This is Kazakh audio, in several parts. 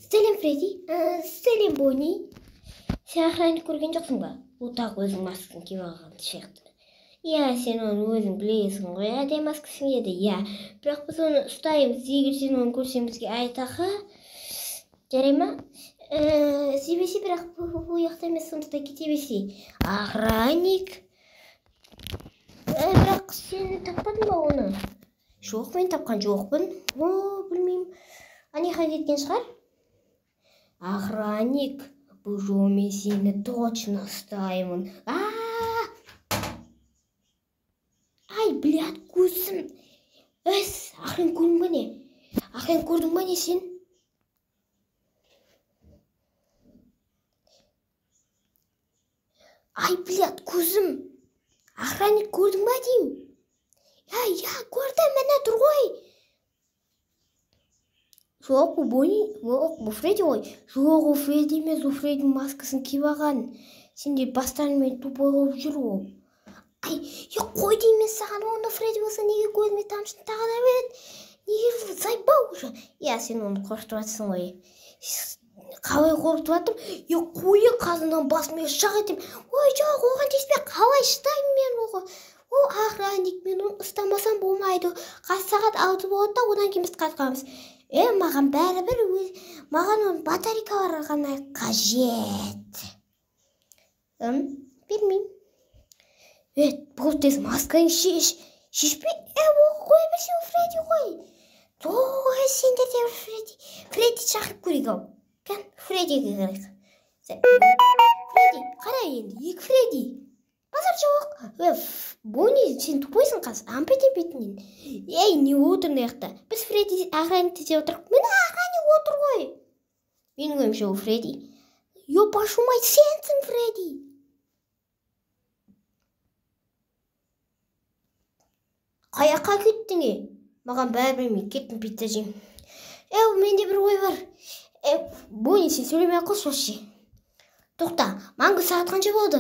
Сәлем, Фредди. Сәлем, Бонни. Сен охранник көрген жоқсың ба? Ол тағы өзің маскасын киіп алған сияқты. Иә, сен оны өзің білесің ғой, әдемі маскасын еді. Иә, бірақ біз оны ұстаймыз. Егер сен оны көрсең бізге айтаға. Жарай ма? Себесе, бірақ бұл жақта емес, сонда да кете берсе. Охранник. Бірақ сен таппадың ба оны? Жоқ, мен тапқан жоқпын. Білмеймін. Аниға кеткен шығар? Охранник, бұл жолмен сені точно ұстаймын. Ай, блядь, көзім. Охранник көрдің ба не? Охранник көрдің ба не сен? Ай, блядь, көзім. Охранник көрдің ба деймін? Я, көрдім, міне тұр ғой. Жоқ, бұл Бонни, бұл Фредди ғой. Жоқ, ол Фредди емес, ол Фреддидің маскасын киіп алған. Сендер бастарыңмен тупой болып жүр ол. Ай, қой деймін саған, онда Фредди болса неге көзіме тамшыны тағыда береді? Неге зайбау уже? Я, сен оны қорқытып жатсың ғой. Қалай қорқытып жатырмын? Қойы қазынан басыммен шақ етем. Ой, жоқ, оған теспей қалай шыдаймын мен оған? Ол охранник, мен оны ұстамасам болмайды. Сағат 6 болады да, одан кейін біз қайтқанбыз. Маған бәрібір маған оның батарейкалары ғана қажет. Бермеймін. Бұл тез маскаң шешпей, ол қоя берсе ол Фредди ғой. Той, сендер де Фредди. Фредди шақырып көрейік ау. Кән, Фреддиге қарайық. Фредди, қара енді, екі Фредди. Базар жоқ. Бонни, сен тупойсың қаз, ампет-емпетінен. Не отырын аяқта? Біз Фредди охранникті де отырып. Мені охранник отыр ғой. Менің ойымша ол Фредди. Пашумай, сенсің Фредди. Қаяққа кеттің е? Маған бәрібір кеттім пицца жеймін. Менде бір ой бар. Бонни, сен сөйлемей ақ қойшы вообще. Тоқта, манғы сағат қанша болды?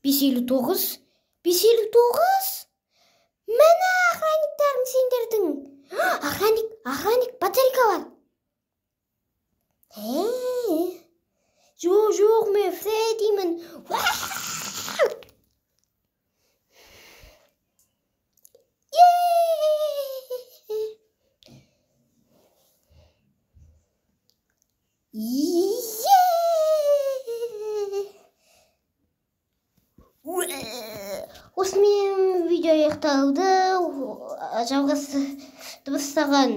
5:59. 5:59? Міне охранниктарың сендердің. Охранник, батарейка бар. Жоқ, мен Фреддимін. Осымен видео аяқталды. Жалғасы дыбыстаған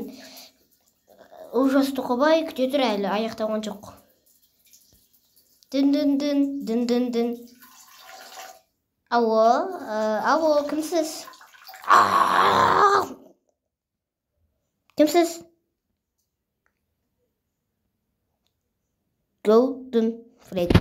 Олжас Тоқабай күте тұр, әлі аяқталған жоқ. Дын. Алло, кімсіз? Кімсіз? Голден Фредди.